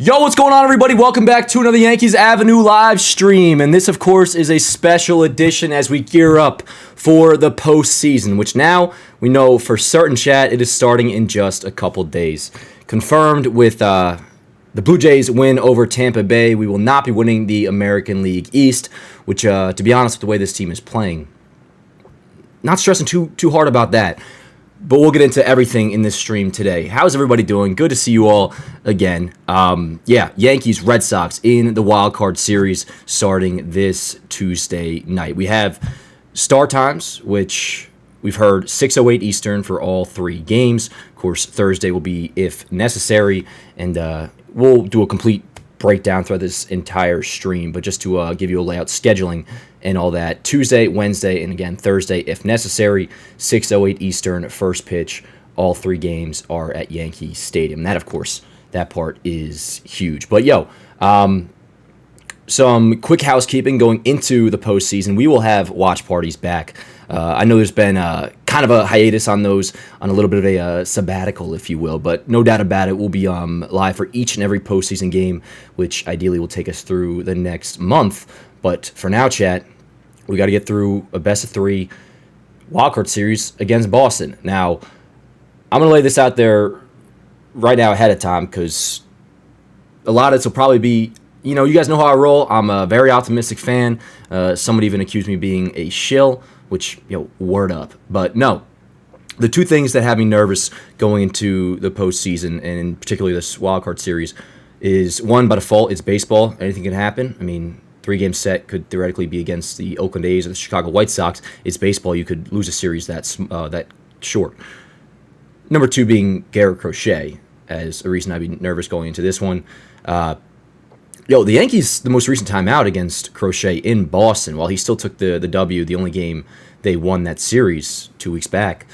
Yo, what's going on, everybody? Welcome back to another Yankees Avenue live stream. And this, of course, is a special edition as we gear up for the postseason, which now we know for certain, chat, it is starting in just a couple days. Confirmed with the Blue Jays win over Tampa Bay. We will not be winning the American League East, which, to be honest with the way this team is playing, not stressing too hard about that. But we'll get into everything in this stream today. How's everybody doing? Good to see you all again. Yankees, Red Sox in the wild card series starting this Tuesday night. We have start times, which we've heard 6:08 Eastern for all three games. Of course, Thursday will be if necessary, and we'll do a complete breakdown throughout this entire stream. But just to give you a layout, scheduling, and all that. Tuesday, Wednesday, and again Thursday if necessary. 6:08 Eastern, first pitch. All three games are at Yankee Stadium. That, of course, that part is huge. But some quick housekeeping going into the postseason. We will have watch parties back. I know there's been kind of a hiatus on those, on a little bit of a sabbatical, if you will, but no doubt about it, we'll be live for each and every postseason game, which ideally will take us through the next month. But for now, chat, we got to get through a best-of-3 wildcard series against Boston. Now, I'm going to lay this out there right now ahead of time because a lot of this will probably be, you guys know how I roll. I'm a very optimistic fan. Somebody even accused me of being a shill, which, word up. But no, the two things that have me nervous going into the postseason, and particularly this wildcard series, is one, by default, it's baseball. Anything can happen. I mean, 3-game set could theoretically be against the Oakland A's or the Chicago White Sox. It's baseball. You could lose a series that short. Number two being Garrett Crochet as a reason I'd be nervous going into this one. The Yankees, the most recent time out against Crochet in Boston, while he still took the W, the only game they won that series 2 weeks back,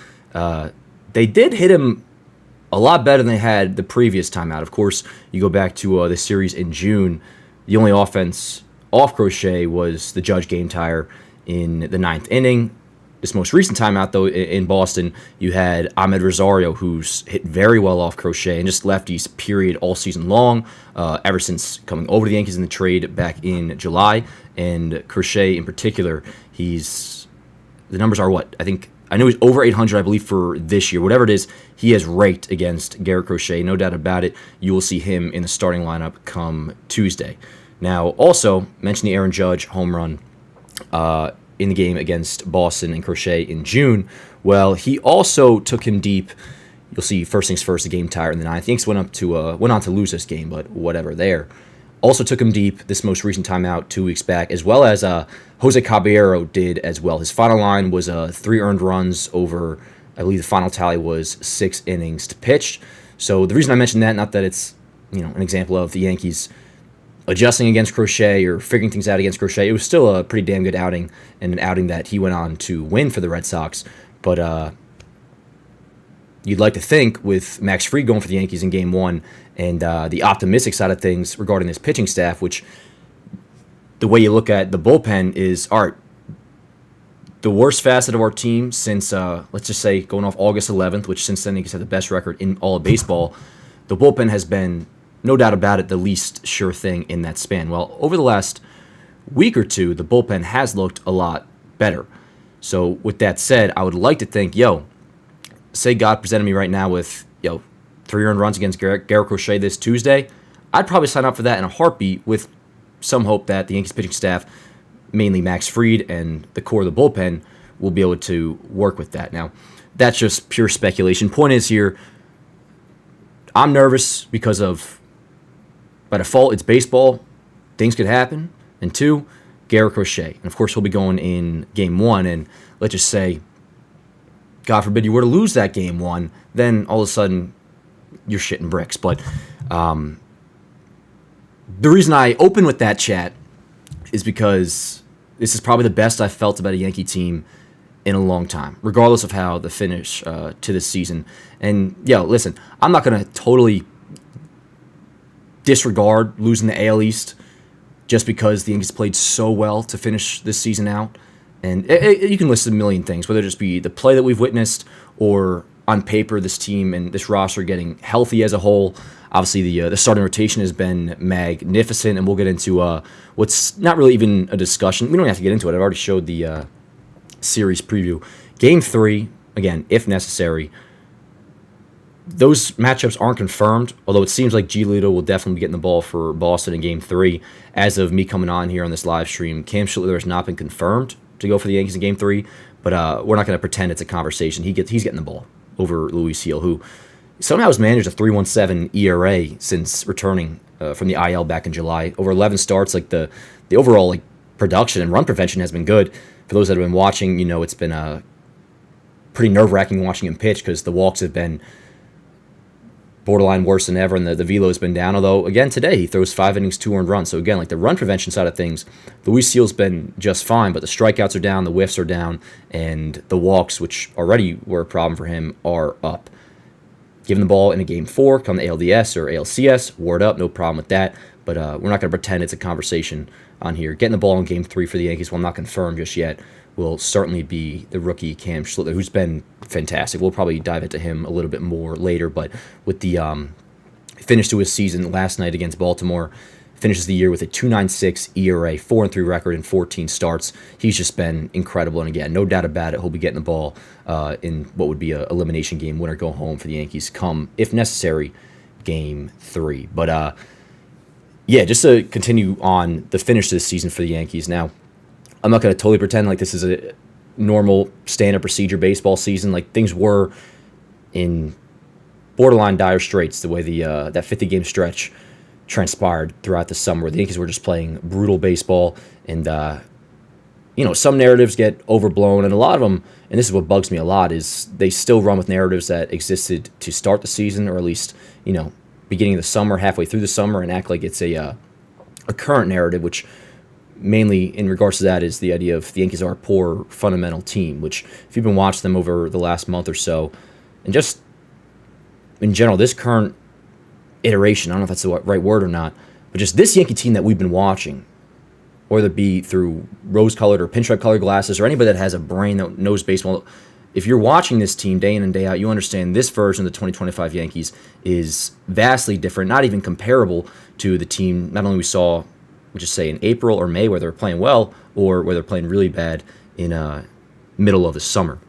they did hit him a lot better than they had the previous time out. Of course, you go back to the series in June, the only offense off Crochet was the Judge game tire in the 9th inning. This most recent time out, though, in Boston, you had Ahmed Rosario, who's hit very well off Crochet, and just lefties, period, all season long, ever since coming over to the Yankees in the trade back in July. And Crochet, in particular, the numbers are what? I know he's over 800, I believe, for this year. Whatever it is, he has raked against Garrett Crochet, no doubt about it. You will see him in the starting lineup come Tuesday. Now, also, mention the Aaron Judge home run in the game against Boston and Crochet in June. Well, he also took him deep. You'll see, first things first, the game tire in the 9th. Yankees went on to lose this game, but whatever there. Also took him deep this most recent time out 2 weeks back, as well as Jose Caballero did as well. His final line was 3 earned runs over, I believe the final tally was 6 innings pitched. So the reason I mention that, not that it's an example of the Yankees adjusting against Crochet or figuring things out against Crochet, it was still a pretty damn good outing, and an outing that he went on to win for the Red Sox. But you'd like to think with Max Fried going for the Yankees in Game 1 and the optimistic side of things regarding this pitching staff, which the way you look at the bullpen is, all right, the worst facet of our team since, let's just say, going off August 11th, which since then the Yankees had the best record in all of baseball, the bullpen has been, no doubt about it, the least sure thing in that span. Well, over the last week or two, the bullpen has looked a lot better. So with that said, I would like to think, say God presented me right now with, 3 earned runs against Garrett Crochet this Tuesday, I'd probably sign up for that in a heartbeat, with some hope that the Yankees pitching staff, mainly Max Fried and the core of the bullpen, will be able to work with that. Now, that's just pure speculation. Point is here, I'm nervous because of, by default, it's baseball. Things could happen. And 2, Garrett Crochet. And, of course, he'll be going in Game 1. And let's just say, God forbid you were to lose that Game 1, then all of a sudden you're shitting bricks. But the reason I open with that, chat, is because this is probably the best I've felt about a Yankee team in a long time, regardless of how the finish to this season. And, listen, I'm not going to totally disregard losing the AL East just because the Yankees played so well to finish this season out. And you can list a million things, whether it just be the play that we've witnessed or on paper this team and this roster getting healthy as a whole. Obviously, the starting rotation has been magnificent, and we'll get into what's not really even a discussion. We don't have to get into it. I've already showed the series preview. Game 3, again, if necessary. Those matchups aren't confirmed, although it seems like Giolito will definitely be getting the ball for Boston in Game 3. As of me coming on here on this live stream, Cam Schlittler has not been confirmed to go for the Yankees in Game 3, but we're not going to pretend it's a conversation. He's getting the ball over Luis Gil, who somehow has managed a 3.17 ERA since returning from the IL back in July. Over 11 starts, like the overall like production and run prevention has been good. For those that have been watching, it's been pretty nerve-wracking watching him pitch because the walks have been borderline worse than ever, and the velo has been down. Although, again, today he throws 5 innings, 2 earned runs. So, again, like the run prevention side of things, Luis Gil's been just fine, but the strikeouts are down, the whiffs are down, and the walks, which already were a problem for him, are up. Give him the ball in a Game 4, come to ALDS or ALCS, ward up, no problem with that. But we're not going to pretend it's a conversation on here. Getting the ball in Game 3 for the Yankees, while not confirmed just yet, will certainly be the rookie Cam Schlittler, who's been fantastic. We'll probably dive into him a little bit more later, but with the finish to his season last night against Baltimore, finishes the year with a 2.96 ERA, 4-3 record in 14 starts. He's just been incredible, and again, no doubt about it, he'll be getting the ball in what would be an elimination game, win or go home for the Yankees come, if necessary, Game 3. But yeah, just to continue on the finish to this season for the Yankees. Now, I'm not going to totally pretend like this is a normal standard procedure baseball season. Like things were in borderline dire straits the way that 50-game stretch transpired throughout the summer. The Yankees were just playing brutal baseball, and some narratives get overblown, and a lot of them, and this is what bugs me a lot, is they still run with narratives that existed to start the season, or at least beginning of the summer, halfway through the summer, and act like it's a current narrative, which mainly in regards to that is the idea of the Yankees are a poor fundamental team, which if you've been watching them over the last month or so, and just in general, this current iteration, I don't know if that's the right word or not, but just this Yankee team that we've been watching, whether it be through rose-colored or pinstripe-colored glasses, or anybody that has a brain that knows baseball, if you're watching this team day in and day out, you understand this version of the 2025 Yankees is vastly different, not even comparable to the team not only we saw, we'll just say in April or May, where they're playing well, or where they're playing really bad in middle of the summer.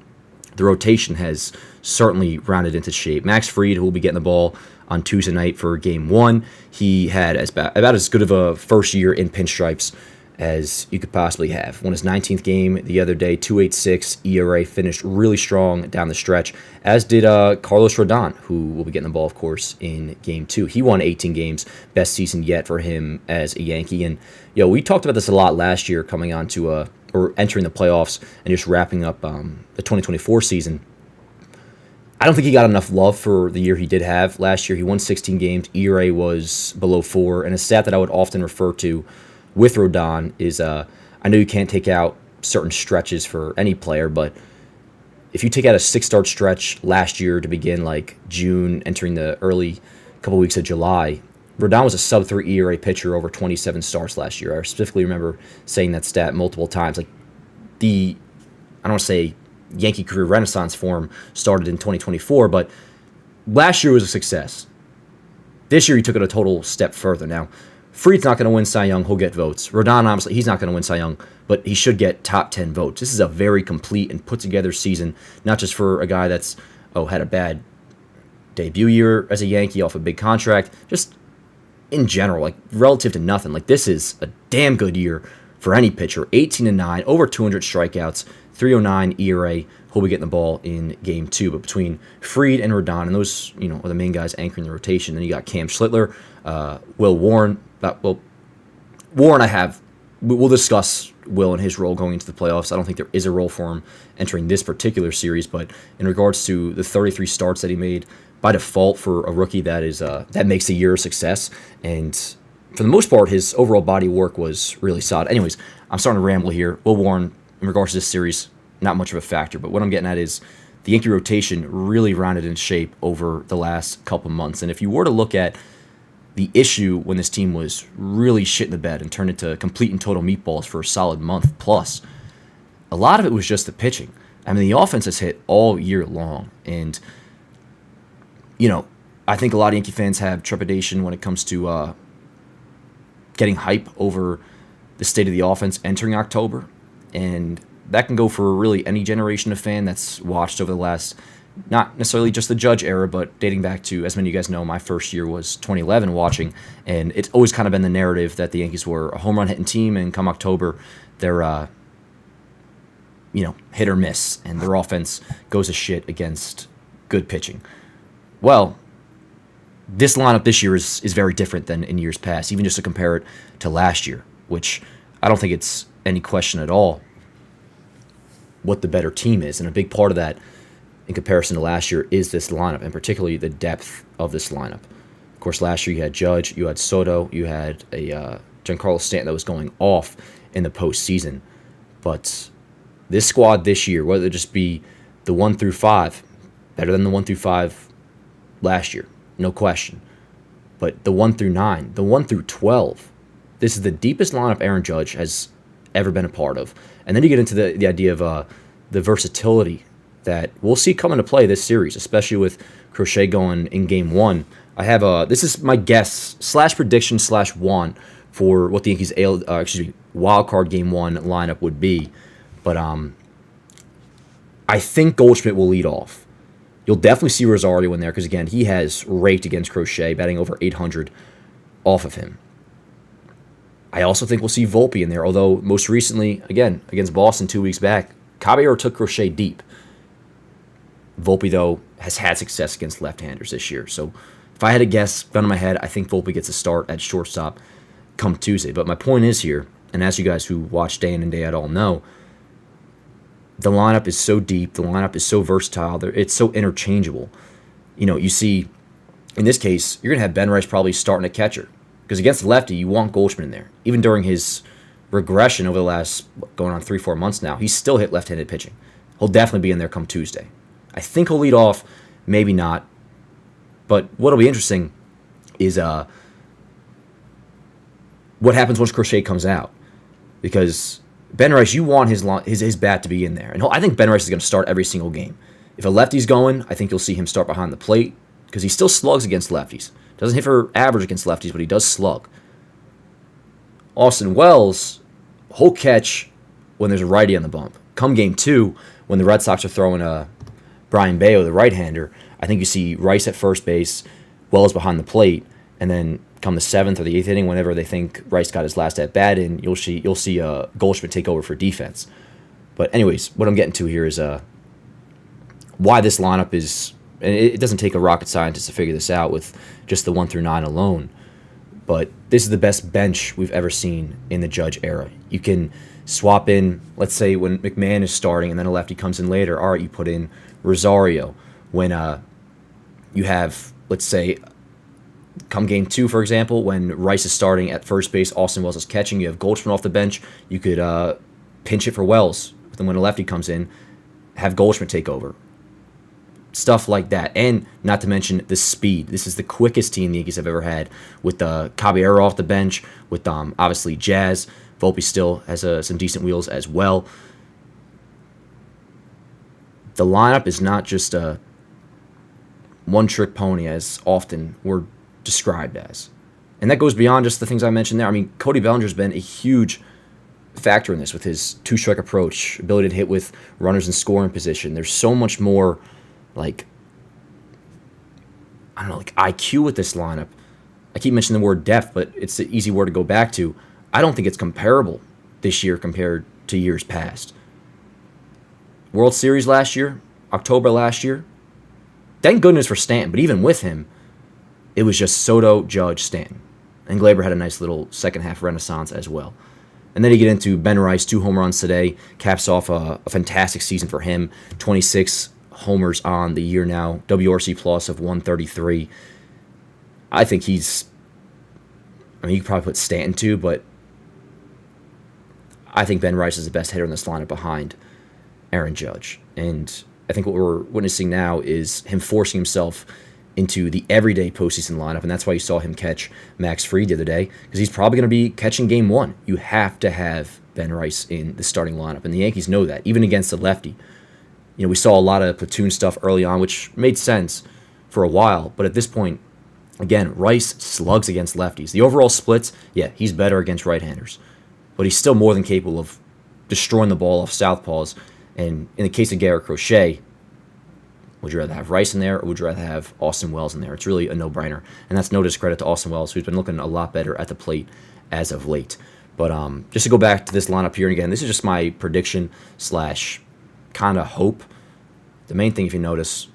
The rotation has certainly rounded into shape. Max Fried, who will be getting the ball on Tuesday night for Game 1, he had about as good of a first year in pinstripes as you could possibly have. Won his 19th game the other day, 2.86 ERA, finished really strong down the stretch, as did Carlos Rodon, who will be getting the ball, of course, in Game 2. He won 18 games, best season yet for him as a Yankee. And, we talked about this a lot last year coming on to, or entering the playoffs and just wrapping up the 2024 season. I don't think he got enough love for the year he did have last year. He won 16 games, ERA was below 4, and a stat that I would often refer to with Rodon is, I know you can't take out certain stretches for any player, but if you take out a 6-start stretch last year to begin like June, entering the early couple weeks of July, Rodon was a sub-3 ERA pitcher over 27 starts last year. I specifically remember saying that stat multiple times. Like I don't want to say Yankee career renaissance form started in 2024, but last year was a success. This year he took it a total step further. Now, Fried's not going to win Cy Young. He'll get votes. Rodon, obviously, he's not going to win Cy Young, but he should get top 10 votes. This is a very complete and put-together season, not just for a guy that's, had a bad debut year as a Yankee off a big contract, just in general, like relative to nothing. Like this is a damn good year for any pitcher. 18-9, over 200 strikeouts, 3.09 ERA. He'll be getting the ball in Game 2. But between Fried and Rodon, and those are the main guys anchoring the rotation. Then you got Cam Schlittler, Will Warren. Warren, we'll discuss Will and his role going into the playoffs. I don't think there is a role for him entering this particular series, but in regards to the 33 starts that he made, by default for a rookie, that makes a year a success. And for the most part, his overall body of work was really solid. Anyways, I'm starting to ramble here. Will Warren, in regards to this series, not much of a factor, but what I'm getting at is the Yankee rotation really rounded in shape over the last couple months. And if you were to look at the issue when this team was really shit in the bed and turned into complete and total meatballs for a solid month plus, a lot of it was just the pitching. I mean, the offense has hit all year long. And, I think a lot of Yankee fans have trepidation when it comes to getting hype over the state of the offense entering October. And that can go for really any generation of fan that's watched over the last, not necessarily just the Judge era, but dating back to, as many of you guys know, my first year was 2011 watching. And it's always kind of been the narrative that the Yankees were a home run hitting team, and come October, they're, hit or miss, and their offense goes to shit against good pitching. Well, this lineup this year is very different than in years past, even just to compare it to last year, which I don't think it's any question at all what the better team is. And a big part of that in comparison to last year is this lineup, and particularly the depth of this lineup. Of course, last year you had Judge, you had Soto, you had a Giancarlo Stanton that was going off in the postseason. But this squad this year, whether it just be the 1 through 5, better than the 1 through 5 last year, no question. But the 1 through 9, the 1 through 12, this is the deepest lineup Aaron Judge has ever been a part of. And then you get into the idea of the versatility that we'll see come into play this series, especially with Crochet going in Game 1. I have this is my guess / prediction / one for what the Yankees wild card Game 1 lineup would be. But I think Goldschmidt will lead off. You'll definitely see Rosario in there because, again, he has raked against Crochet, batting over 800 off of him. I also think we'll see Volpe in there, although most recently, again, against Boston 2 weeks back, Caballero took Crochet deep. Volpe, though, has had success against left-handers this year. So if I had to guess, gun in my head, I think Volpe gets a start at shortstop come Tuesday. But my point is here, and as you guys who watch day in and day out all know, the lineup is so deep, the lineup is so versatile, it's so interchangeable. You see, in this case, you're going to have Ben Rice probably starting at catcher. Because against the lefty, you want Goldschmidt in there. Even during his regression over the last, going on 3-4 months now, he's still hit left-handed pitching. He'll definitely be in there come Tuesday. I think he'll lead off, maybe not. But what'll be interesting is what happens once Crochet comes out. Because Ben Rice, you want his bat to be in there. And I think Ben Rice is going to start every single game. If a lefty's going, I think you'll see him start behind the plate because he still slugs against lefties. Doesn't hit for average against lefties, but he does slug. Austin Wells, whole catch when there's a righty on the bump. Come Game 2, when the Red Sox are throwing Brian Bayo, the right-hander, I think you see Rice at first base, Wells behind the plate, and then come the 7th or the 8th inning, whenever they think Rice got his last at-bat in, you'll see Goldschmidt take over for defense. But anyways, what I'm getting to here is why this lineup is, and it doesn't take a rocket scientist to figure this out with just the 1 through 9 alone, but this is the best bench we've ever seen in the Judge era. You can swap in, let's say when McMahon is starting and then a lefty comes in later, all right, you put in Rosario. When you have, let's say, come Game 2, for example, when Rice is starting at first base, Austin Wells is catching, you have Goldschmidt off the bench, you could pinch it for Wells. Then when a lefty comes in, have Goldschmidt take over. Stuff like that. And not to mention the speed. This is the quickest team the Yankees have ever had with Caballero off the bench, with obviously Jazz. Volpe still has some decent wheels as well. The lineup is not just a one-trick pony as often we're described as. And that goes beyond just the things I mentioned there. I mean, Cody Bellinger's been a huge factor in this with his two-strike approach, ability to hit with runners in scoring position. There's so much more, IQ with this lineup. I keep mentioning the word depth, but it's the easy word to go back to. I don't think it's comparable this year compared to years past. World Series last year, October last year, thank goodness for Stanton, but even with him, it was just Soto, Judge, Stanton. And Gleyber had a nice little second-half renaissance as well. And then you get into Ben Rice, 2 home runs today, caps off a fantastic season for him, 26 homers on the year now, WRC plus of 133. I think you could probably put Stanton too, but I think Ben Rice is the best hitter in this lineup behind Aaron Judge. And I think what we're witnessing now is him forcing himself into the everyday postseason lineup, and that's why you saw him catch Max Fried the other day, because he's probably going to be catching Game 1. You have to have Ben Rice in the starting lineup, and the Yankees know that, even against the lefty. We saw a lot of platoon stuff early on, which made sense for a while, but at this point, again, Rice slugs against lefties. The overall splits, yeah, he's better against right-handers, but he's still more than capable of destroying the ball off southpaws. And in the case of Garrett Crochet, would you rather have Rice in there or would you rather have Austin Wells in there? It's really a no-brainer, and that's no discredit to Austin Wells, who's been looking a lot better at the plate as of late. But just to go back to this lineup here, and again, this is just my prediction / kind of hope. The main thing, if you notice,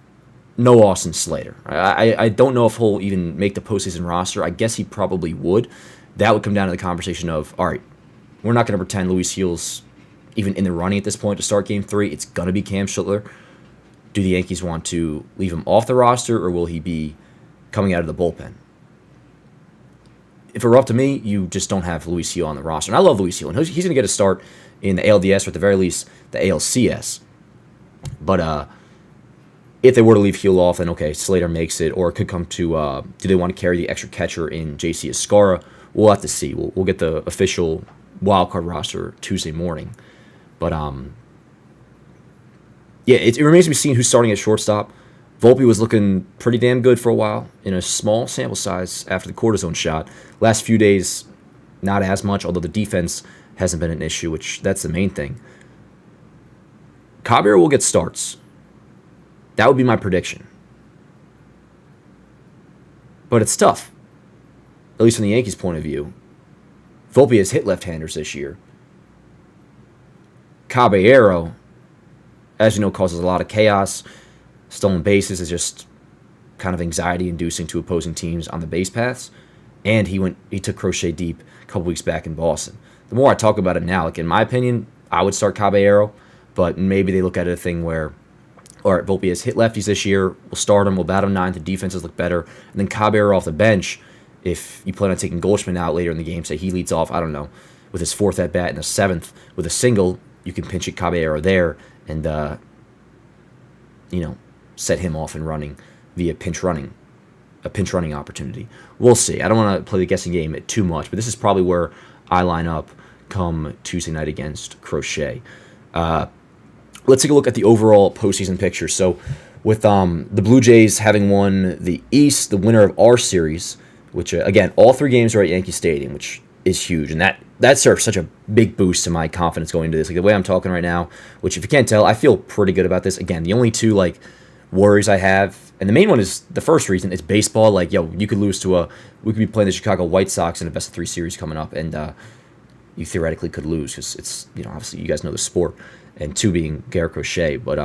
no Austin Slater. I don't know if he'll even make the postseason roster. I guess he probably would. That would come down to the conversation of, all right, we're not going to pretend Luis Gil's even in the running at this point to start Game 3. It's going to be Cam Schlittler. Do the Yankees want to leave him off the roster, or will he be coming out of the bullpen? If it were up to me, you just don't have Luis Gil on the roster. And I love Luis Gil, and he's going to get a start in the ALDS, or at the very least, the ALCS. But if they were to leave Gil off, then okay, Slater makes it, or it could come to, do they want to carry the extra catcher in J.C. Escara? We'll have to see. We'll get the official wildcard roster Tuesday morning. But, yeah, it remains to be seen who's starting at shortstop. Volpe was looking pretty damn good for a while in a small sample size after the cortisone shot. Last few days, not as much, although the defense hasn't been an issue, which that's the main thing. Caballero will get starts. That would be my prediction. But it's tough, at least from the Yankees' point of view. Volpe has hit left-handers this year. Caballero, as you know, causes a lot of chaos. Stolen bases is just kind of anxiety-inducing to opposing teams on the base paths. And he took Crochet deep a couple weeks back in Boston. The more I talk about it now, like in my opinion, I would start Caballero, but maybe they look at it a thing where, all right, Volpe has hit lefties this year. We'll start him. We'll bat him ninth. The defenses look better. And then Caballero off the bench, if you plan on taking Goldschmidt out later in the game, say he leads off, I don't know, with his fourth at-bat and a seventh with a single, you can pinch it Caballero there and, set him off and running via a pinch running opportunity. We'll see. I don't want to play the guessing game too much, but this is probably where I line up come Tuesday night against Crochet. Let's take a look at the overall postseason picture. So with the Blue Jays having won the East, the winner of our series, which, again, all 3 games are at Yankee Stadium, which is huge. And that serves such a big boost to my confidence going into this. Like the way I'm talking right now, which if you can't tell, I feel pretty good about this. Again, the only 2, worries I have, and the main one is the first reason, is baseball. We could lose we could be playing the Chicago White Sox in a best-of-3 series coming up, and you theoretically could lose because it's, obviously you guys know the sport, and 2 being Garrett Crochet. But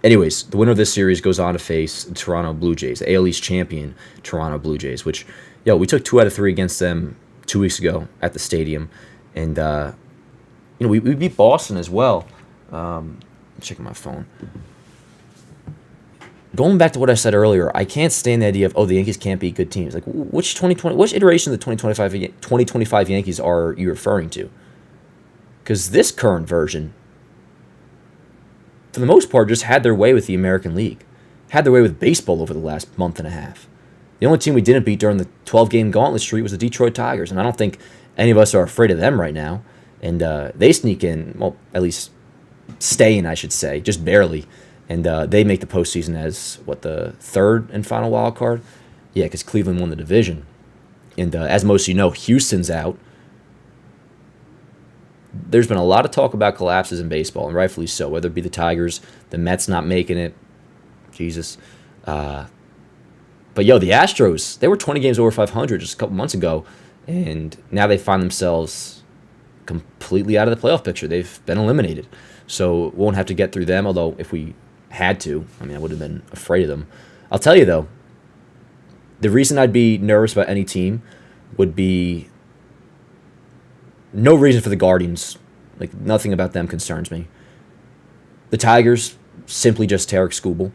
anyways, the winner of this series goes on to face the Toronto Blue Jays, the AL East champion Toronto Blue Jays, which, we took 2 out of 3 against them 2 weeks ago at the stadium, and we beat Boston as well. I'm checking my phone. Going back to what I said earlier, I can't stand the idea of, the Yankees can't beat good teams. Like, which iteration of the 2025 Yankees are you referring to? Because this current version, for the most part, just had their way with the American League. Had their way with baseball over the last month and a half. The only team we didn't beat during the 12-game gauntlet streak was the Detroit Tigers, and I don't think any of us are afraid of them right now. And they sneak in, well, at least stay in, I should say, just barely. And they make the postseason as, the 3rd and final wild card? Yeah, because Cleveland won the division. And as most of you know, Houston's out. There's been a lot of talk about collapses in baseball, and rightfully so, whether it be the Tigers, the Mets not making it. Jesus. But, the Astros, they were 20 games over 500 just a couple months ago, and now they find themselves completely out of the playoff picture. They've been eliminated. So won't have to get through them, although if we had to, I would have been afraid of them. I'll tell you, though, the reason I'd be nervous about any team would be no reason for the Guardians. Nothing about them concerns me. The Tigers, simply just Tarek Skubal.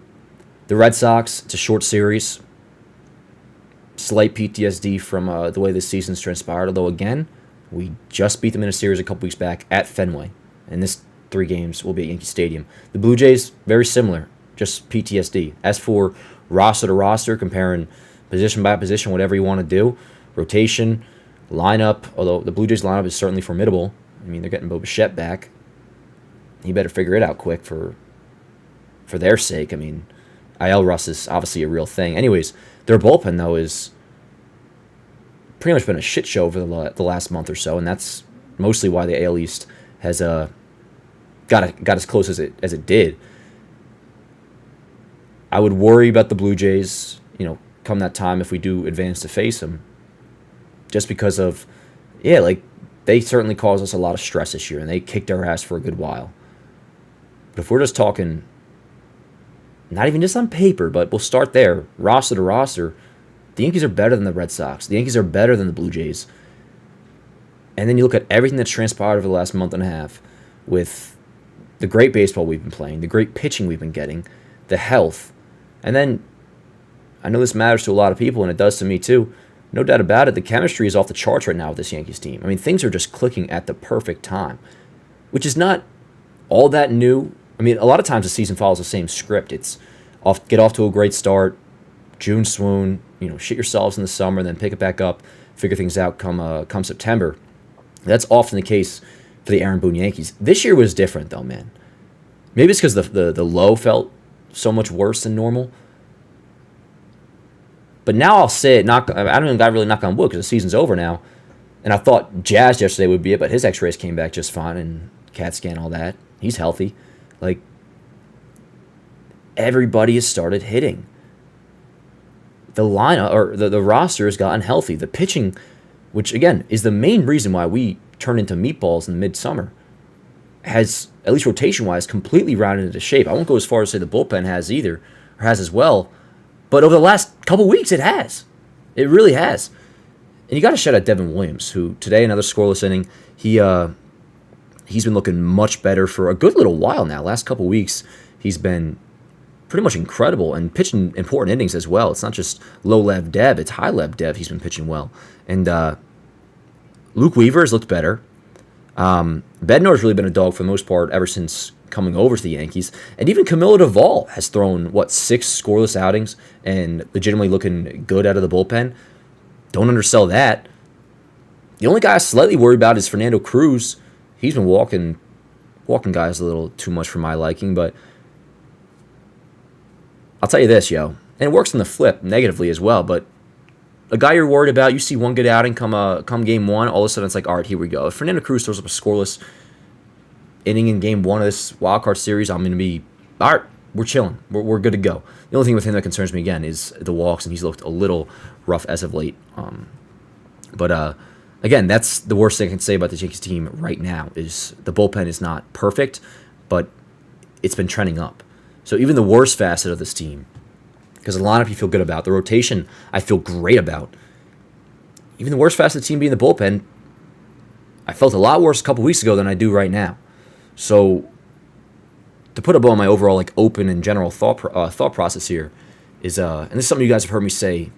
The Red Sox, it's a short series. Slight PTSD from the way this season's transpired, although, again, we just beat them in a series a couple weeks back at Fenway. And this 3 games will be at Yankee Stadium. The Blue Jays, very similar, just PTSD. As for roster to roster, comparing position by position, whatever you want to do, rotation, lineup, although the Blue Jays lineup is certainly formidable. They're getting Bo Bichette back. He better figure it out quick for their sake. IL rust is obviously a real thing. Anyways, their bullpen, though, is pretty much been a shit show over the last month or so, and that's mostly why the AL East has got as close as it did. I would worry about the Blue Jays, come that time if we do advance to face them, just because of, they certainly caused us a lot of stress this year, and they kicked our ass for a good while. But if we're just talking, not even just on paper, but we'll start there, roster to roster, the Yankees are better than the Red Sox. The Yankees are better than the Blue Jays. And then you look at everything that's transpired over the last month and a half with the great baseball we've been playing, the great pitching we've been getting, the health. And then, I know this matters to a lot of people, and it does to me too. No doubt about it, the chemistry is off the charts right now with this Yankees team. I mean, things are just clicking at the perfect time, which is not all that new. I mean, a lot of times the season follows the same script. It's get off to a great start, June swoon, shit yourselves in the summer, then pick it back up, figure things out come September. That's often the case for the Aaron Boone Yankees. This year was different, though, man. Maybe it's because the low felt so much worse than normal. But now I'll say it. I don't even got really knock on wood because the season's over now. And I thought Jazz yesterday would be it, but his X-rays came back just fine and CAT scan, all that. He's healthy. Like, everybody has started hitting. The lineup or the roster has gotten healthy. The pitching, which again is the main reason why we turned into meatballs in the midsummer, has, at least rotation-wise, completely rounded into shape. I won't go as far as to say the bullpen has either, or has as well, but over the last couple weeks, it has. It really has. And you got to shout out Devin Williams, who today, another scoreless inning, he's been looking much better for a good little while now. Last couple weeks, he's been pretty much incredible and pitching important innings as well. It's not just low-lev dev, it's high-lev dev. He's been pitching well. And Luke Weaver has looked better. Bednar's really been a dog for the most part ever since coming over to the Yankees. And even Camilo Duvall has thrown, 6 scoreless outings and legitimately looking good out of the bullpen. Don't undersell that. The only guy I'm slightly worried about is Fernando Cruz. He's been walking guys a little too much for my liking, but I'll tell you this, and it works on the flip negatively as well, but a guy you're worried about, you see one good outing come game one, all of a sudden it's like, all right, here we go. If Fernando Cruz throws up a scoreless inning in game one of this wildcard series, I'm going to be, all right, we're chilling. We're good to go. The only thing with him that concerns me, again, is the walks, and he's looked a little rough as of late. But again, that's the worst thing I can say about the Yankees team right now is the bullpen is not perfect, but it's been trending up. So even the worst facet of this team, because the lineup you feel good about, the rotation I feel great about, even the worst facet of the team being the bullpen, I felt a lot worse a couple weeks ago than I do right now. So to put a bow on my overall open and general thought process here is, and this is something you guys have heard me say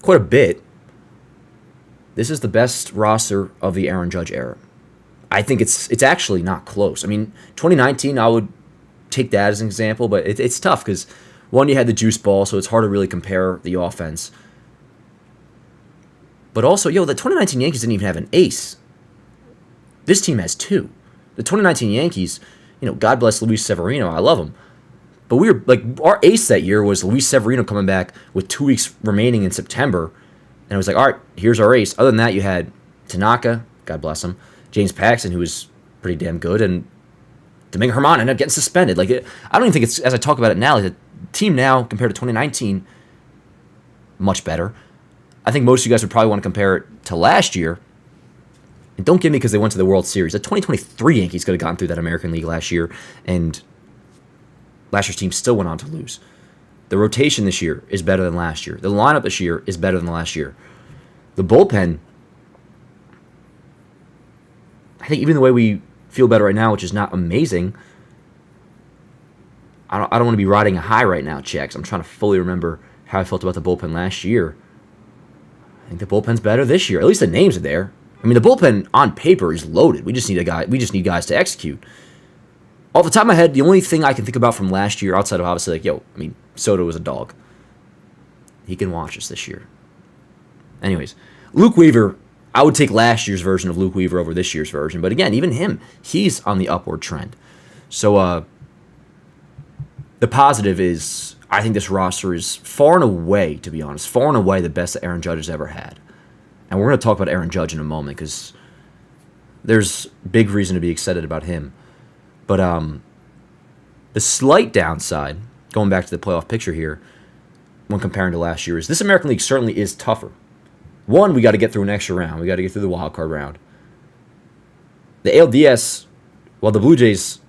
quite a bit, this is the best roster of the Aaron Judge era. I think it's actually not close. I mean, 2019, I would take that as an example, but it's tough because, one, you had the juice ball, so it's hard to really compare the offense. But also, the 2019 Yankees didn't even have an ace. This team has 2. The 2019 Yankees, God bless Luis Severino, I love him. But we were, our ace that year was Luis Severino coming back with 2 weeks remaining in September. And it was like, all right, here's our ace. Other than that, you had Tanaka, God bless him, James Paxton, who was pretty damn good, and Domingo Germán ended up getting suspended. I don't even think it's, as I talk about it now, the team now compared to 2019, much better. I think most of you guys would probably want to compare it to last year. And don't get me because they went to the World Series. The 2023 Yankees could have gotten through that American League last year, and last year's team still went on to lose. The rotation this year is better than last year. The lineup this year is better than last year. The bullpen, I think even the way we feel better right now, which is not amazing, I don't want to be riding a high right now, Checks. I'm trying to fully remember how I felt about the bullpen last year. I think the bullpen's better this year. At least the names are there. I mean, the bullpen on paper is loaded. We just need guys to execute. Off the top of my head, the only thing I can think about from last year, outside of obviously Soto was a dog. He can watch us this year. Anyways, Luke Weaver, I would take last year's version of Luke Weaver over this year's version. But again, even him, he's on the upward trend. So the positive is I think this roster is far and away, to be honest, far and away the best that Aaron Judge has ever had. And we're going to talk about Aaron Judge in a moment because there's big reason to be excited about him. But the slight downside, going back to the playoff picture here, when comparing to last year, is this American League certainly is tougher. One, we got to get through an extra round. We got to get through the wild card round. The ALDS, well, the Blue Jays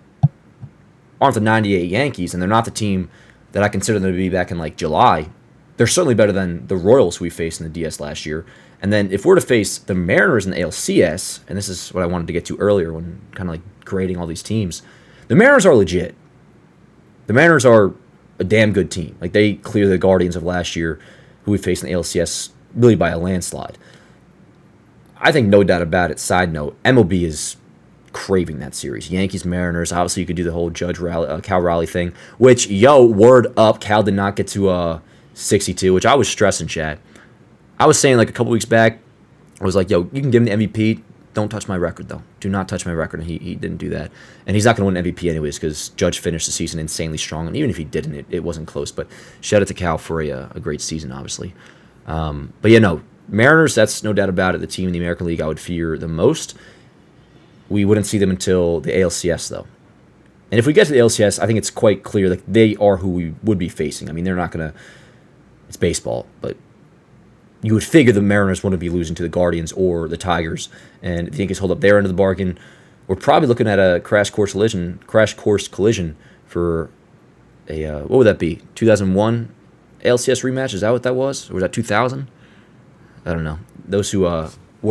aren't the 98 Yankees, and they're not the team that I consider them to be back in like July. They're certainly better than the Royals we faced in the DS last year. And then if we're to face the Mariners in the ALCS, and this is what I wanted to get to earlier when kind of like grading all these teams, the Mariners are legit. The Mariners are a damn good team. Like, they clear the Guardians of last year, who we faced in the ALCS, really by a landslide. I think no doubt about it. Side note, MLB is craving that series. Yankees, Mariners. Obviously, you could do the whole Judge Raleigh, Cal Raleigh thing, which, word up, Cal did not get to 62, which I was stressing, Chad. I was saying like a couple weeks back, I was like, you can give him the MVP. Don't touch my record, though. Do not touch my record. And he didn't do that. And he's not going to win MVP anyways because Judge finished the season insanely strong. And even if he didn't, it wasn't close. But shout out to Cal for a great season, obviously. But Mariners, that's no doubt about it. The team in the American League I would fear the most. We wouldn't see them until the ALCS, though. And if we get to the ALCS, I think it's quite clear that they are who we would be facing. I mean, they're not going to... It's baseball, but you would figure the Mariners wouldn't be losing to the Guardians or the Tigers. And if the Yankees hold up their end of the bargain, we're probably looking at a crash course collision for a, what would that be, 2001 ALCS rematch? Is that what that was? Or was that 2000? I don't know. Those who were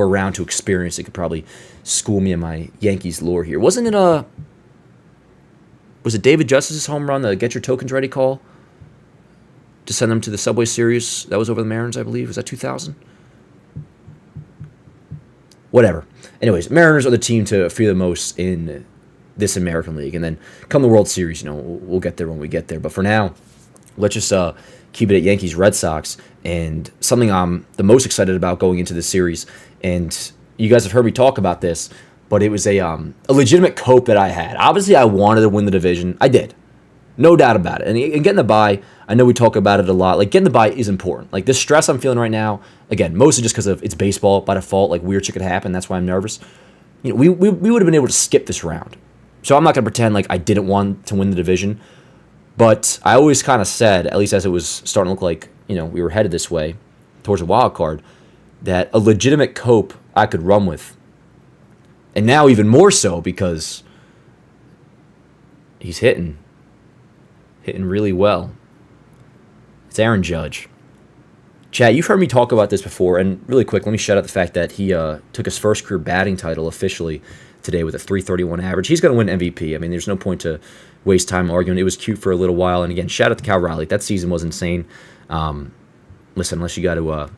around to experience it could probably school me in my Yankees lore here. Was it David Justice's home run, the get your tokens ready call to send them to the Subway Series? That was over the Mariners, I believe. Was that 2000? Whatever. Anyways, Mariners are the team to fear the most in this American League. And then come the World Series, we'll get there when we get there. But for now, let's just keep it at Yankees-Red Sox. And something I'm the most excited about going into this series, and you guys have heard me talk about this, but it was a legitimate cope that I had. Obviously, I wanted to win the division. I did. No doubt about it. And getting the bye, I know we talk about it a lot. Like, getting the bye is important. Like, this stress I'm feeling right now, again, mostly just because of it's baseball by default. Like, weird shit could happen. That's why I'm nervous. We would have been able to skip this round. So I'm not going to pretend like I didn't want to win the division. But I always kind of said, at least as it was starting to look like, we were headed this way towards a wild card, that a legitimate cope I could run with. And now even more so because he's hitting really well. It's Aaron Judge. Chat, you've heard me talk about this before, and really quick, let me shout out the fact that he took his first career batting title officially today with a .331 average. He's going to win MVP. I mean, there's no point to waste time arguing. It was cute for a little while, and again, shout out to Cal Raleigh. That season was insane. Listen, unless you got to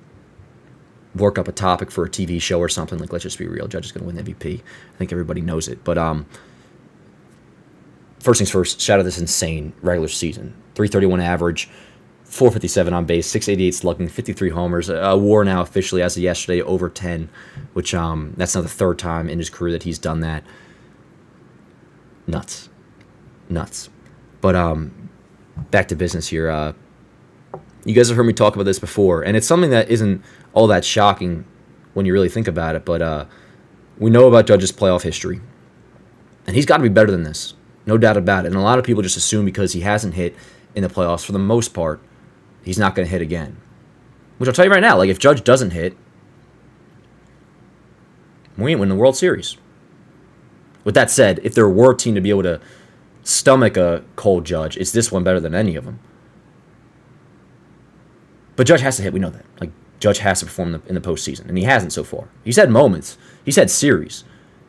work up a topic for a TV show or something, like, let's just be real, Judge is going to win MVP. I think everybody knows it. But first things first, shout out this insane regular season. .331 average, .457 on base, .688 slugging, 53 homers. A WAR now officially as of yesterday over 10, which that's now the third time in his career that he's done that. Nuts. But back to business here. You guys have heard me talk about this before, and it's something that isn't all that shocking when you really think about it, but we know about Judge's playoff history, and he's got to be better than this. No doubt about it. And a lot of people just assume because he hasn't hit in the playoffs for the most part, he's not going to hit again. Which I'll tell you right now, like, if Judge doesn't hit, we ain't winning the World Series. With that said, if there were a team to be able to stomach a cold Judge, is this one better than any of them? But Judge has to hit, we know that. Like, Judge has to perform in the postseason, and he hasn't so far. He's had moments. He's had series.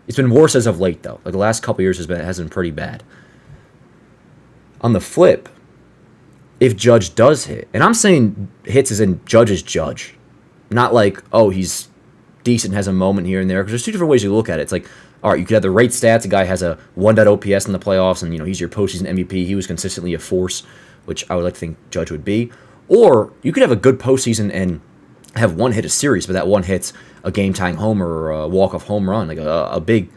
It's been worse as of late, though. Like, the last couple years has been pretty bad. On the flip, if Judge does hit, and I'm saying hits as in Judge's Judge, not like, he's decent, has a moment here and there, because there's two different ways you look at it. It's like, all right, you could have the rate stats. A guy has a 1. OPS in the playoffs, and he's your postseason MVP. He was consistently a force, which I would like to think Judge would be. Or you could have a good postseason and have one hit a series, but that one hit's a game-tying homer or a walk-off home run, like a big,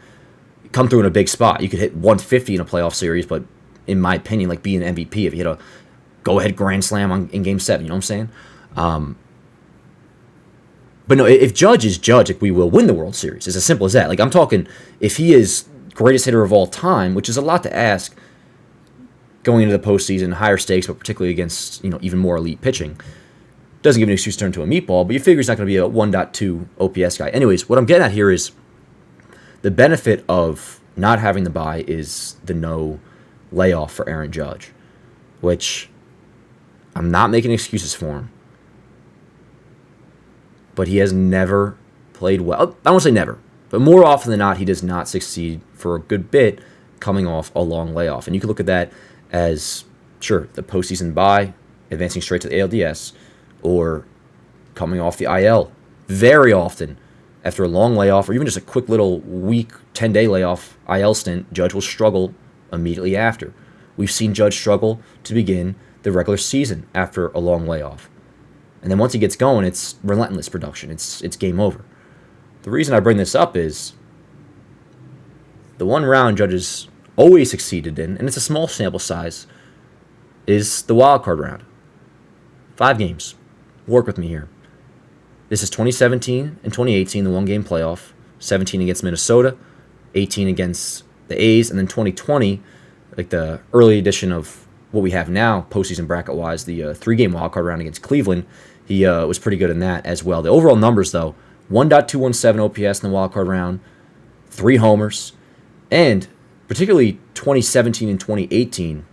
come through in a big spot. You could hit 150 in a playoff series, but in my opinion, like, be an MVP if you hit go-ahead grand slam in Game 7, you know what I'm saying? But no, if Judge is Judge, like, we will win the World Series. It's as simple as that. Like, I'm talking, if he is greatest hitter of all time, which is a lot to ask going into the postseason, higher stakes, but particularly against, even more elite pitching, doesn't give an excuse to turn to a meatball, but you figure he's not going to be a 1.2 OPS guy. Anyways, what I'm getting at here is the benefit of not having the bye is the no layoff for Aaron Judge, which I'm not making excuses for him, but he has never played well. I won't say never, but more often than not, he does not succeed for a good bit coming off a long layoff. And you can look at that as, sure, the postseason bye, advancing straight to the ALDS, or coming off the IL. Very often, after a long layoff, or even just a quick little week, 10-day layoff, IL stint, Judge will struggle immediately after. We've seen Judge struggle to begin the regular season after a long layoff. And then once he gets going, it's relentless production. It's game over. The reason I bring this up is the one round Judge has always succeeded in, and it's a small sample size, is the wild card round. 5 games. Work with me here. This is 2017 and 2018, the one-game playoff. 17 against Minnesota, 18 against the A's, and then 2020, like the early edition of what we have now, postseason bracket-wise, the 3-game wildcard round against Cleveland. He was pretty good in that as well. The overall numbers, though, 1.217 OPS in the wildcard round, 3 homers, and particularly 2017 and 2018.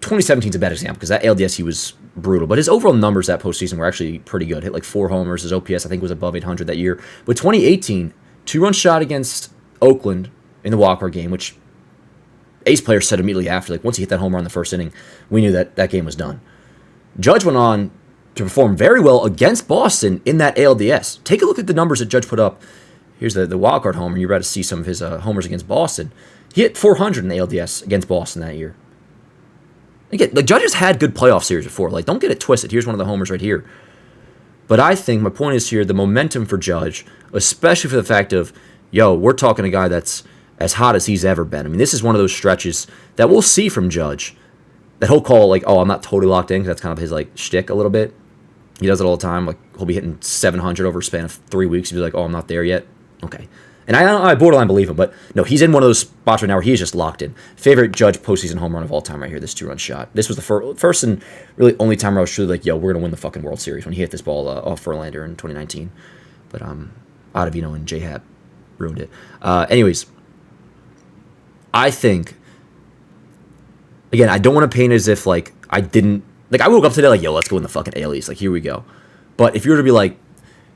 2017 is a bad example because that ALDS he was brutal, but his overall numbers that postseason were actually pretty good. Hit like 4 homers. His OPS I think was above 800 that year. But 2018, 2-run shot against Oakland in the wildcard game, which Ace players said immediately after, like once he hit that home run in the first inning, we knew that that game was done. Judge went on to perform very well against Boston in that ALDS. Take a look at the numbers that Judge put up. Here's the wildcard homer. You're about to see some of his homers against Boston. He hit 400 in the ALDS against Boston that year. Again, the Judge has had good playoff series before. Like, don't get it twisted. Here's one of the homers right here. But I think my point is here, the momentum for Judge, especially for the fact of, we're talking a guy that's as hot as he's ever been. I mean, this is one of those stretches that we'll see from Judge that he'll call, like, I'm not totally locked in, because that's kind of his, like, shtick a little bit. He does it all the time. Like, he'll be hitting 700 over a span of 3 weeks. He'll be like, I'm not there yet. Okay. And I borderline believe him, but no, he's in one of those spots right now where he's just locked in. Favorite Judge postseason home run of all time right here, this 2-run shot. This was the first and really only time where I was truly like, we're going to win the fucking World Series, when he hit this ball off Verlander in 2019. But Ottavino and J-Hap ruined it. Anyways, I think, again, I don't want to paint it as if, like, I woke up today like, let's go in the fucking AL East. Like, here we go. But if you were to be like,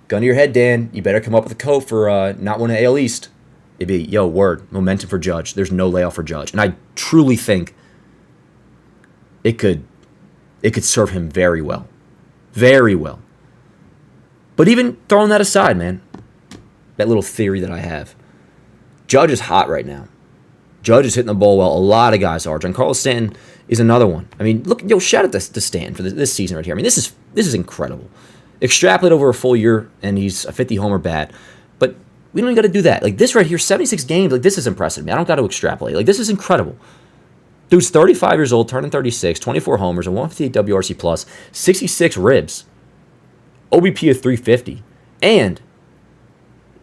gun to your head, Dan, you better come up with a code for not winning AL East, it'd be, word, momentum for Judge. There's no layoff for Judge. And I truly think it could serve him very well. Very well. But even throwing that aside, man, that little theory that I have, Judge is hot right now. Judge is hitting the ball well. A lot of guys are. Giancarlo Stanton is another one. I mean, look, shout out to Stanton for this season right here. I mean, this is incredible. Extrapolate over a full year, and he's a 50 homer bat. But we don't even got to do that. Like, this right here, 76 games, like, this is impressive, man. I don't got to extrapolate. Like, this is incredible. Dude's 35 years old, turning 36, 24 homers, a 158 WRC plus, 66 ribs, OBP of 350, and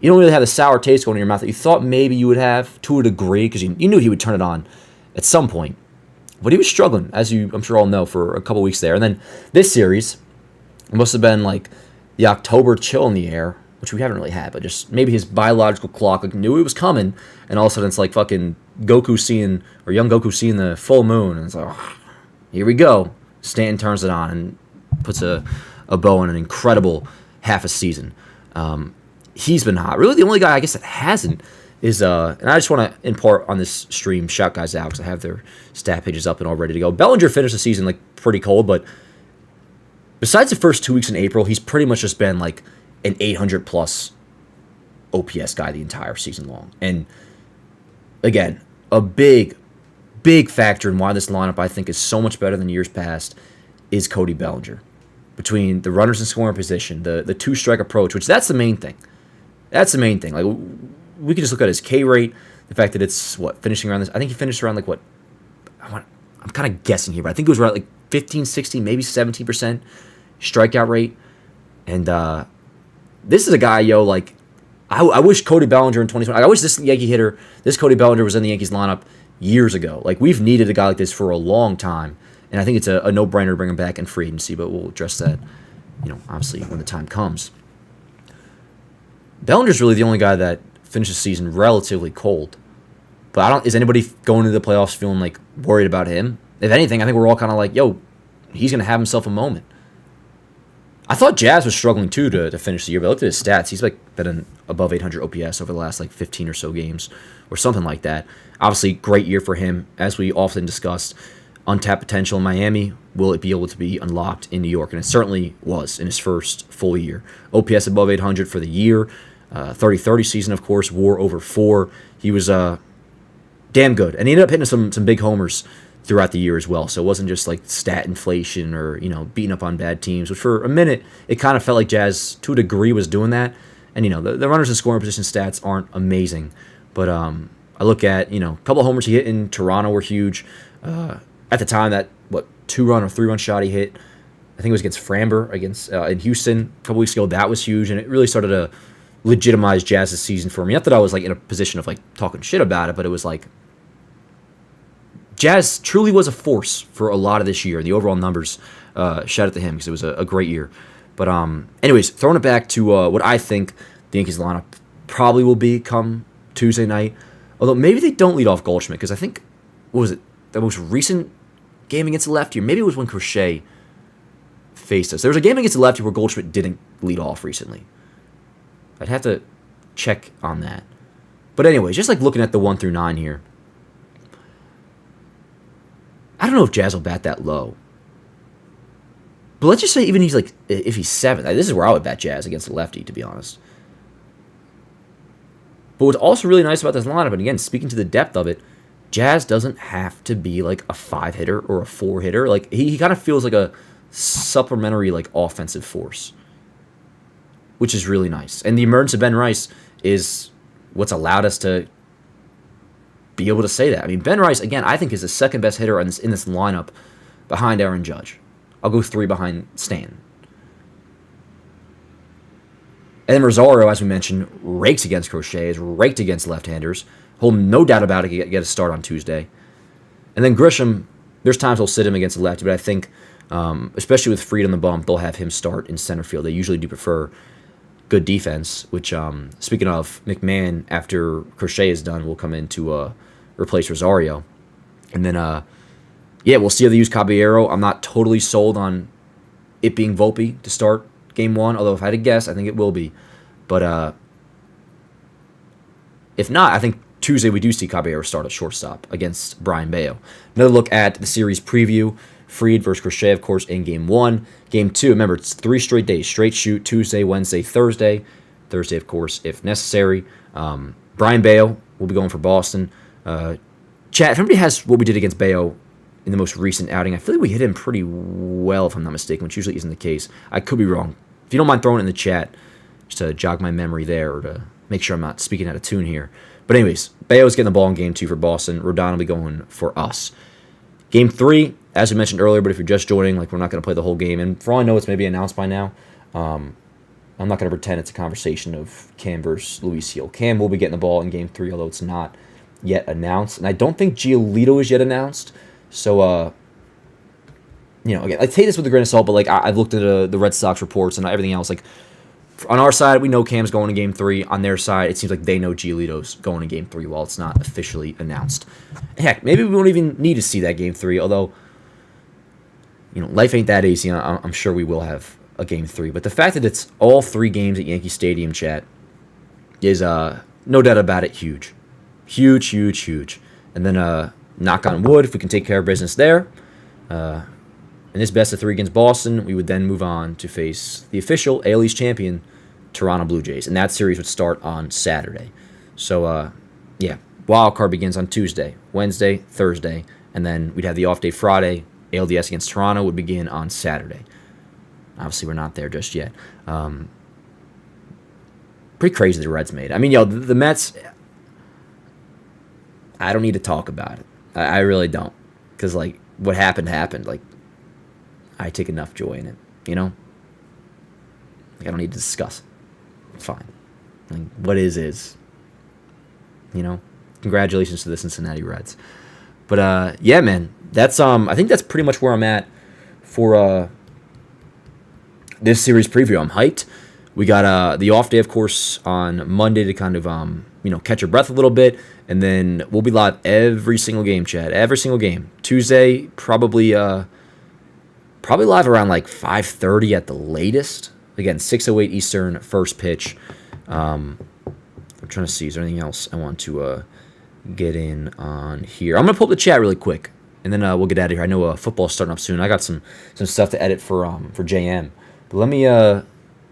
you don't really have the sour taste going in your mouth that you thought maybe you would have to a degree, because you knew he would turn it on at some point. But he was struggling, as you, I'm sure all know, for a couple weeks there. And then this series, it must have been like the October chill in the air, which we haven't really had, but just maybe his biological clock knew it was coming, and all of a sudden it's like fucking young Goku seeing the full moon, and it's like, here we go. Stanton turns it on and puts a bow on an incredible half a season. He's been hot. Really, the only guy I guess that hasn't is, and I just want to impart on this stream, shout guys out, because I have their stat pages up and all ready to go. Bellinger finished the season like pretty cold, but besides the first 2 weeks in April, he's pretty much just been like an 800-plus OPS guy the entire season long. And again, a big, big factor in why this lineup I think is so much better than years past is Cody Bellinger. Between the runners in scoring position, the two-strike approach, which that's the main thing. That's the main thing. Like, we could just look at his K rate, the fact that it's, finishing around this. I think he finished around, like, I I'm kind of guessing here, but I think it was around like 15, 16, maybe 17% strikeout rate. And this is a guy, like, I wish Cody Bellinger in 2020, I wish this Yankee hitter, this Cody Bellinger was in the Yankees lineup years ago. Like, we've needed a guy like this for a long time. And I think it's a no-brainer to bring him back in free agency, but we'll address that, obviously when the time comes. Bellinger's really the only guy that finished the season relatively cold. But is anybody going into the playoffs feeling like worried about him? If anything, I think we're all kind of like, he's going to have himself a moment. I thought Jazz was struggling too to finish the year, but I looked at his stats. He's like been above 800 OPS over the last like 15 or so games or something like that. Obviously, great year for him, as we often discussed. Untapped potential in Miami. Will it be able to be unlocked in New York? And it certainly was in his first full year. OPS above 800 for the year. 30-30 season, of course, WAR over 4. He was damn good. And he ended up hitting some big homers throughout the year as well. So it wasn't just like stat inflation or, beating up on bad teams, which for a minute, it kind of felt like Jazz, to a degree, was doing that. And, the runners in scoring position stats aren't amazing. But I look at, a couple of homers he hit in Toronto were huge. At the time, that, 2-run or 3-run shot he hit, I think it was against Framber in Houston a couple weeks ago. That was huge, and it really started to legitimize Jazz's season for me. Not that I was, like, in a position of, like, talking shit about it, but it was, like, Jazz truly was a force for a lot of this year. The overall numbers, shout out to him because it was a great year. But anyways, throwing it back to what I think the Yankees lineup probably will be come Tuesday night. Although maybe they don't lead off Goldschmidt because I think, what was it, the most recent game against the lefty, or maybe it was when Crochet faced us. There was a game against the lefty where Goldschmidt didn't lead off recently. I'd have to check on that. But anyways, just like looking at the 1 through 9 here, I don't know if Jazz will bat that low. But let's just say even if he's 7th, this is where I would bat Jazz against the lefty, to be honest. But what's also really nice about this lineup, and again, speaking to the depth of it, Jazz doesn't have to be like a 5-hitter or a 4-hitter. Like he kind of feels like a supplementary like offensive force, which is really nice. And the emergence of Ben Rice is what's allowed us to be able to say that. I mean, Ben Rice, again, I think is the second best hitter in this lineup behind Aaron Judge. I'll go 3 behind Stanton. And then Rosario, as we mentioned, rakes against Crochet, is raked against left-handers. He'll no doubt about it get a start on Tuesday. And then Grisham, there's times they'll sit him against the lefty, but I think, especially with Fried on the bump, they'll have him start in center field. They usually do prefer good defense, which, speaking of, McMahon, after Crochet is done, will come in to replace Rosario. And then, we'll see how they use Caballero. I'm not totally sold on it being Volpe to start Game 1, although if I had to guess, I think it will be. But if not, I think Tuesday we do see Caballero start at shortstop against Brian Bayo. Another look at the series preview. Fried versus Crochet, of course, in Game 1. Game 2, remember, it's 3 straight days. Straight shoot, Tuesday, Wednesday, Thursday. Thursday, of course, if necessary. Brian Bayo will be going for Boston. Chat, if anybody has what we did against Bayo in the most recent outing, I feel like we hit him pretty well, if I'm not mistaken, which usually isn't the case. I could be wrong. If you don't mind throwing it in the chat, just to jog my memory there, or to make sure I'm not speaking out of tune here. But anyways, Bayo's getting the ball in Game 2 for Boston. Rodon will be going for us. Game 3, as we mentioned earlier, but if you're just joining, we're not going to play the whole game. And for all I know, it's maybe announced by now. I'm not going to pretend it's a conversation of Cam versus Luis Gil. Cam will be getting the ball in Game 3, although it's not yet announced. And I don't think Giolito is yet announced. So, again, I take this with a grain of salt, but I've looked at the Red Sox reports and everything else. On our side, we know Cam's going to Game 3. On their side, it seems like they know Giolito's going to Game 3 while it's not officially announced. Heck, maybe we won't even need to see that Game 3, although, life ain't that easy. I'm sure we will have a Game 3. But the fact that it's all 3 games at Yankee Stadium, chat, is, no doubt about it, huge. Huge, huge, huge. And then, knock on wood, if we can take care of business there. In this best of 3 against Boston, we would then move on to face the official AL East champion, Toronto Blue Jays. And that series would start on Saturday. So, wild card begins on Tuesday, Wednesday, Thursday, and then we'd have the off day Friday. ALDS against Toronto would begin on Saturday. Obviously, we're not there just yet. Pretty crazy the Reds made. I mean, the Mets, I don't need to talk about it. I really don't. Because, what happened happened. Like, I take enough joy in it, you know? Like, I don't need to discuss it. It's fine. Like, what is, you know? Congratulations to the Cincinnati Reds. But, yeah, man, that's, I think that's pretty much where I'm at for, this series preview. I'm hyped. We got, the off day, of course, on Monday to kind of, you know, catch your breath a little bit. And then we'll be live every single game, Chad. Every single game. Tuesday, probably live around like 5:30 at the latest. Again, 6:08 Eastern, first pitch. I'm trying to see, is there anything else I want to get in on here? I'm going to pull up the chat really quick, and then we'll get out of here. I know football's starting up soon. I got some stuff to edit for JM. But let me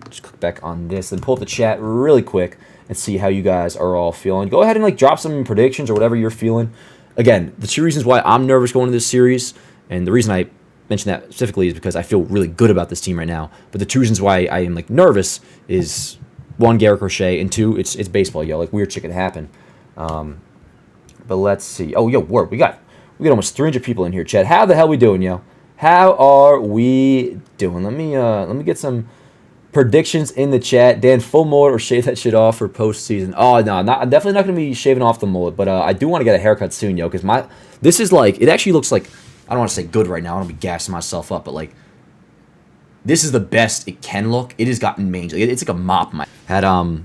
just click back on this and pull up the chat really quick and see how you guys are all feeling. Go ahead and like drop some predictions or whatever you're feeling. Again, the two reasons why I'm nervous going into this series, and the reason I mention that specifically is because I feel really good about this team right now. But the two reasons why I am like nervous is one, Garrett Crochet, and two, it's baseball, yo. Like, weird shit could happen. But let's see. Oh, yo, word. We got almost 300 people in here, Chad. How the hell we doing, yo? How are we doing? Let me get some predictions in the chat. Dan, full mullet or shave that shit off for postseason? Oh, no, I'm definitely not going to be shaving off the mullet, but I do want to get a haircut soon, yo, because this is like, it actually looks like, I don't want to say good right now. I don't want to be gassing myself up, but like, this is the best it can look. It has gotten mange. Like, it's like a mop. Had a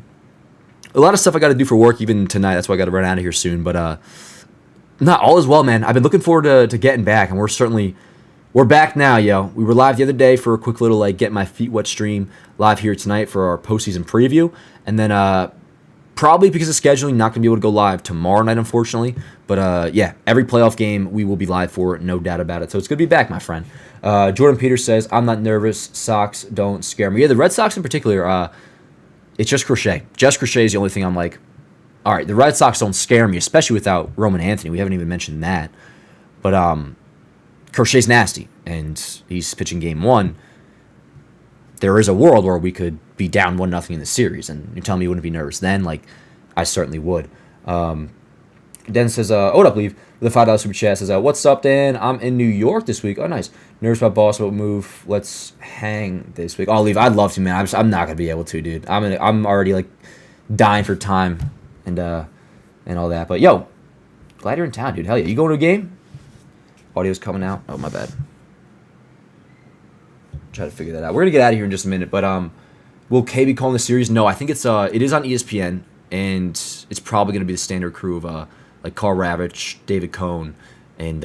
lot of stuff I got to do for work even tonight. That's why I got to run out of here soon. But not all is well, man. I've been looking forward to getting back, and we're back now, yo. We were live the other day for a quick little like get my feet wet stream. Live here tonight for our postseason preview, and then probably because of scheduling, not gonna be able to go live tomorrow night, unfortunately. But yeah, every playoff game we will be live for, no doubt about it. So it's good to be back, my friend. Jordan Peters says, I'm not nervous. Sox don't scare me. Yeah, the Red Sox in particular, it's just Crochet. Just Crochet is the only thing I'm like, all right, the Red Sox don't scare me, especially without Roman Anthony. We haven't even mentioned that. But Crochet's nasty, and he's pitching game one. There is a world where we could be down 1-0 in the series, and you're telling me you wouldn't be nervous then? Like, I certainly would. Dan says, what up, Leave? With a $5 super chat says, what's up, Dan? I'm in New York this week. Oh, nice. Nervous about Boston, but move. Let's hang this week. Oh, Leave, I'd love to, man. I'm not going to be able to, dude. I'm already, like, dying for time and all that. But, yo, glad you're in town, dude. Hell yeah. You going to a game? Audio's coming out. Oh, my bad. Try to figure that out. We're going to get out of here in just a minute. But will K be calling the series? No, I think it is on ESPN, and it's probably going to be the standard crew of like Carl Ravitch, David Cohn, and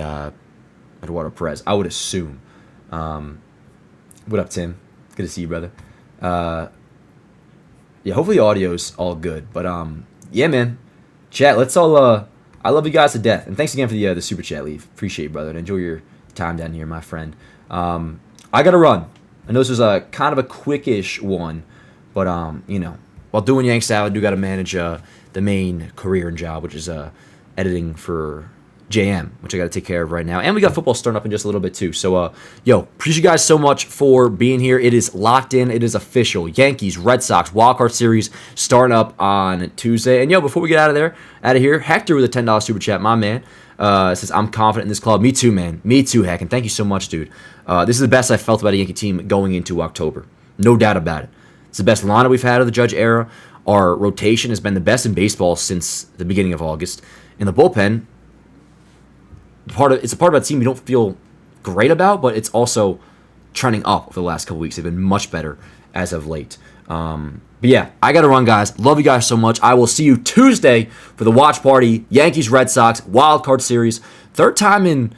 Eduardo Perez, I would assume. What up, Tim? Good to see you, brother. Yeah, hopefully the audio's all good. But yeah, man. Chat, let's all I love you guys to death. And thanks again for the super chat, Leave. Appreciate it, brother. And enjoy your time down here, my friend. I gotta run. I know this was a kind of a quickish one, but you know, while doing Yank style, I do gotta manage the main career and job, which is editing for JM, which I got to take care of right now. And we got football starting up in just a little bit too. So, yo, appreciate you guys so much for being here. It is locked in. It is official. Yankees, Red Sox, wildcard series starting up on Tuesday. And, yo, before we get out of here, Hector with a $10 super chat, my man, says, I'm confident in this club. Me too, man. Me too, Heck. And thank you so much, dude. This is the best I felt about a Yankee team going into October. No doubt about it. It's the best lineup we've had of the Judge era. Our rotation has been the best in baseball since the beginning of August. In the bullpen, it's a part of that team we don't feel great about, but it's also trending up over the last couple weeks. They've been much better as of late. But yeah, I got to run, guys. Love you guys so much. I will see you Tuesday for the watch party. Yankees, Red Sox, wild card series. Third time in,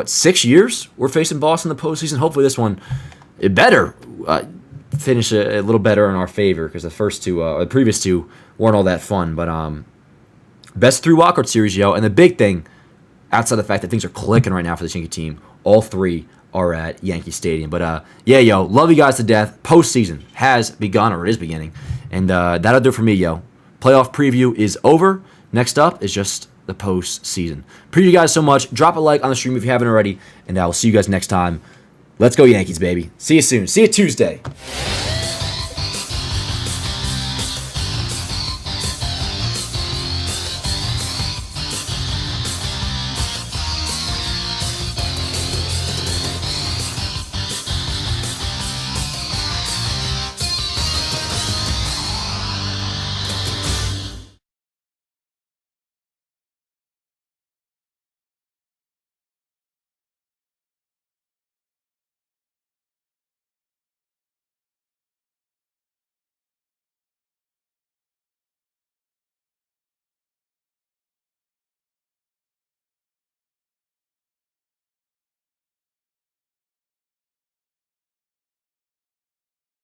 6 years we're facing Boston in the postseason. Hopefully this one, it better finish a little better in our favor, because the previous two weren't all that fun. But best 3 wildcard series, yo. And the big thing, outside the fact that things are clicking right now for this Yankee team, all 3 are at Yankee Stadium. But yeah, yo, love you guys to death. Postseason has begun, or it is beginning. And that'll do it for me, yo. Playoff preview is over. Next up is just the postseason. Appreciate you guys so much. Drop a like on the stream if you haven't already. And I will see you guys next time. Let's go Yankees, baby. See you soon. See you Tuesday.